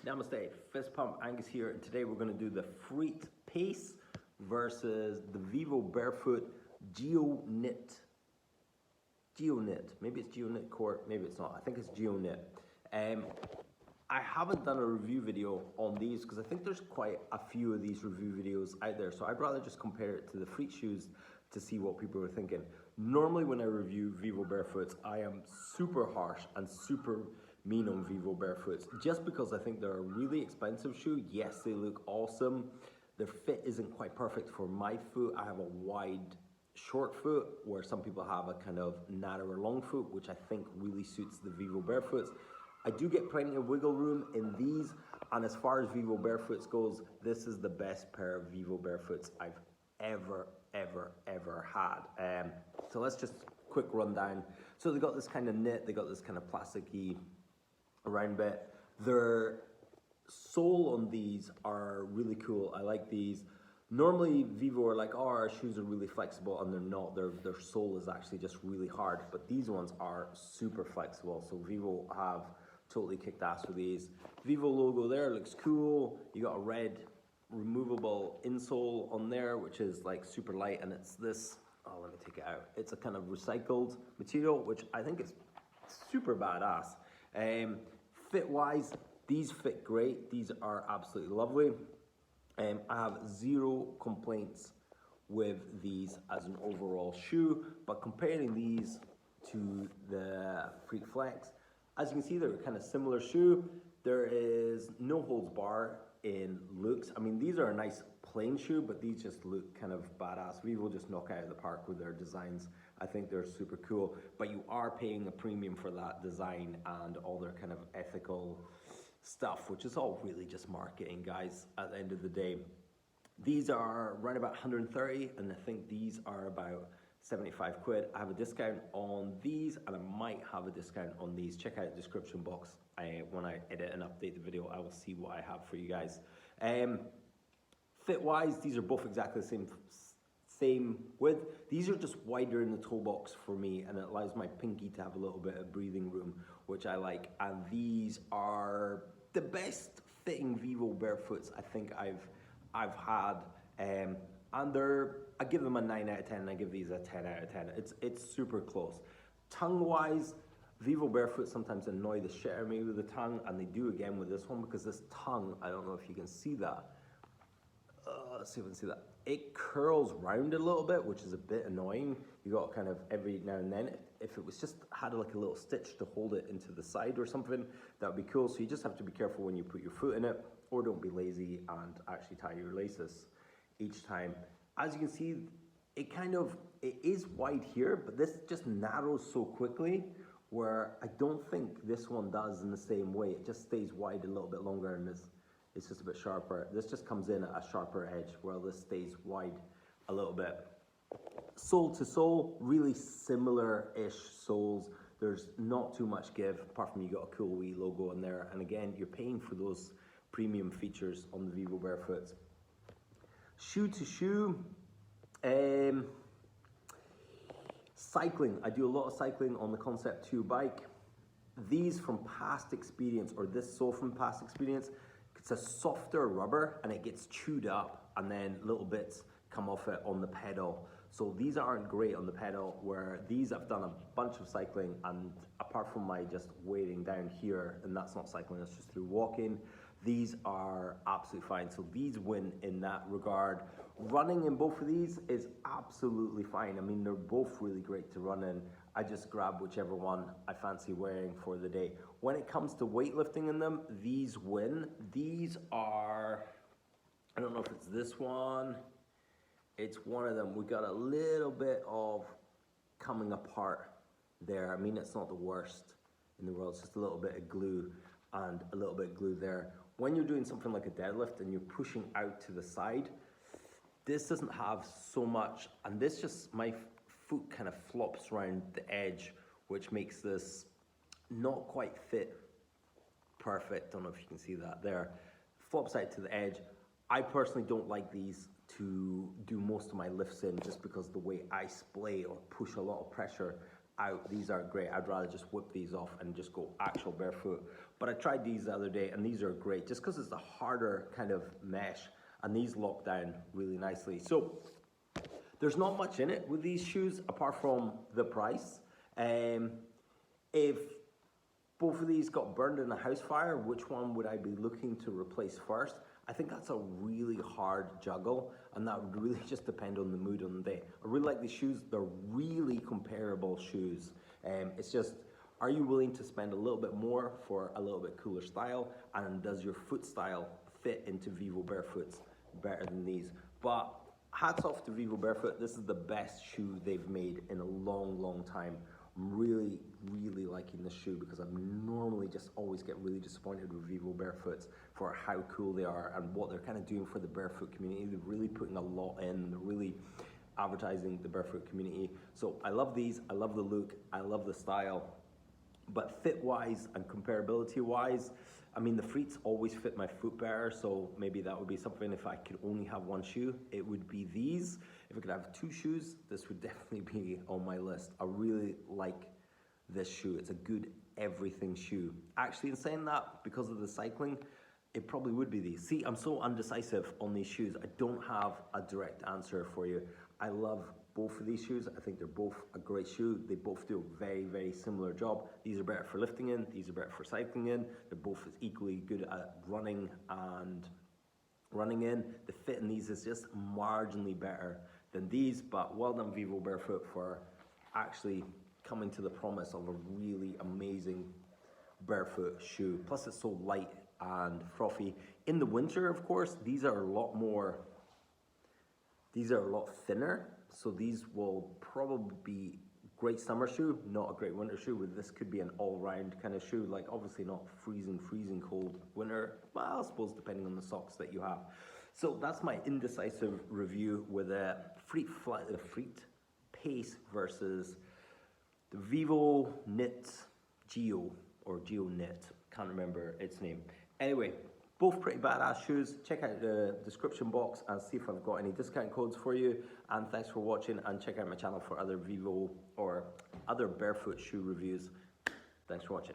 Namaste, Fist Pump Angus here, and today we're going to do the Freet Pace versus the Vivobarefoot Geoknit. Maybe it's Geoknit Court, maybe it's not. I think it's Geoknit. I haven't done a review video on these because I think there's quite a few of these review videos out there, so I'd rather just compare it to the Freet shoes to see what people are thinking. Normally when I review Vivobarefoots, I am super harsh and super mean on Vivobarefoots just because I think they're a really expensive shoe. Yes, they look awesome. Their fit isn't quite perfect for my foot. I have a wide short foot where some people have a kind of narrower long foot, which I think really suits the Vivobarefoots. I do get plenty of wiggle room in these, and as far as Vivobarefoots goes, this is the best pair of Vivobarefoots I've ever had. So let's just quick rundown. So they got this kind of knit, they got this kind of plasticky round bit. Their sole on these are really cool. I like these. Normally Vivo are like, oh, our shoes are really flexible, and they're not. Their sole is actually just really hard, but these ones are super flexible. So Vivo have totally kicked ass with these. Vivo logo there looks cool. You got a red removable insole on there, which is like super light, and it's this, oh, let me take it out. It's a kind of recycled material, which I think is super badass. Fit wise, these fit great. These are absolutely lovely. I have zero complaints with these as an overall shoe, but comparing these to the Freet Flex, as you can see, they're kind of similar shoe. There is no holds bar in looks. I mean, these are a nice plain shoe, but these just look kind of badass. Vivo just knock out of the park with their designs. I think they're super cool, but you are paying a premium for that design and all their kind of ethical stuff, which is all really just marketing, guys, at the end of the day. These are around about 130, and I think these are about 75 quid. I have a discount on these, and I might have a discount on these. Check out the description box. When I edit and update the video, I will see what I have for you guys. Fit wise, these are both exactly the same width. These are just wider in the toe box for me, and it allows my pinky to have a little bit of breathing room, which I like. And these are the best fitting Vivobarefoots I think I've had. And I give them a 9 out of 10, and I give these a 10 out of 10. It's super close. Tongue wise, Vivobarefoot sometimes annoy the shit out of me with the tongue, and they do again with this one, because this tongue, I don't know if you can see that. Let's see if we can see that. It curls round a little bit, which is a bit annoying. You got kind of every now and then, if it was just had like a little stitch to hold it into the side or something, that would be cool. So you just have to be careful when you put your foot in it, or don't be lazy and actually tie your laces each time. As you can see, it is wide here, but this just narrows so quickly, where I don't think this one does in the same way. It just stays wide a little bit longer, and it's just a bit sharper. This just comes in at a sharper edge, while this stays wide a little bit. Sole to sole, really similar-ish soles. There's not too much give, apart from you got a cool wee logo in there. And again, you're paying for those premium features on the Vivobarefoots. Shoe to shoe, cycling. I do a lot of cycling on the Concept 2 bike. These from past experience, or this sole from past experience, it's a softer rubber and it gets chewed up, and then little bits come off it on the pedal. So these aren't great on the pedal, where these I've done a bunch of cycling, and apart from my just weighting down here, and that's not cycling, that's just through walking, these are absolutely fine. So these win in that regard. Running in both of these is absolutely fine. I mean, they're both really great to run in. I just grab whichever one I fancy wearing for the day. When it comes to weightlifting in them, these win. These are, I don't know if it's this one, it's one of them. We got a little bit of coming apart there. I mean, it's not the worst in the world, it's just a little bit of glue and a little bit of glue there. When you're doing something like a deadlift and you're pushing out to the side, this doesn't have so much, and this just, my foot kind of flops around the edge, which makes this not quite fit perfect. Don't know if you can see that there. Flops out to the edge. I personally don't like these to do most of my lifts in, just because the way I splay or push a lot of pressure out, these are great. I'd rather just whip these off and just go actual barefoot. But I tried these the other day, and these are great, just because it's a harder kind of mesh, and these lock down really nicely. So there's not much in it with these shoes apart from the price. If both of these got burned in a house fire, which one would I be looking to replace first? I think that's a really hard juggle, and that would really just depend on the mood on the day. I really like these shoes. They're really comparable shoes. It's just, are you willing to spend a little bit more for a little bit cooler style? And does your foot style fit into Vivobarefoots better than these? But hats off to Vivobarefoot. This is the best shoe they've made in a long, long time. I'm really, really liking this shoe because I normally just always get really disappointed with Vivobarefoots for how cool they are and what they're kind of doing for the barefoot community. They're really putting a lot in. They're really advertising the barefoot community. So I love these. I love the look. I love the style. But fit-wise and comparability-wise, I mean, the Freets always fit my foot better, so maybe that would be something. If I could only have one shoe, it would be these. If I could have two shoes, this would definitely be on my list. I really like this shoe. It's a good everything shoe. Actually, in saying that, because of the cycling, it probably would be these. See, I'm so undecisive on these shoes. I don't have a direct answer for you. I love both of these shoes. I think they're both a great shoe. They both do a very, very similar job. These are better for lifting in. These are better for cycling in. They're both as equally good at running and running in. The fit in these is just marginally better than these, but well done Vivobarefoot for actually coming to the promise of a really amazing barefoot shoe. Plus it's so light and frothy. In the winter, of course, these are a lot thinner, so these will probably be great summer shoe, not a great winter shoe. This could be an all-round kind of shoe, like obviously not freezing cold winter, but I suppose depending on the socks that you have. So that's my indecisive review with a Freet Pace versus the Vivo Knit Geo, or Geo Knit, can't remember its name. Anyway, both pretty badass shoes. Check out the description box and see if I've got any discount codes for you. And thanks for watching, and check out my channel for other Vivo or other barefoot shoe reviews. Thanks for watching.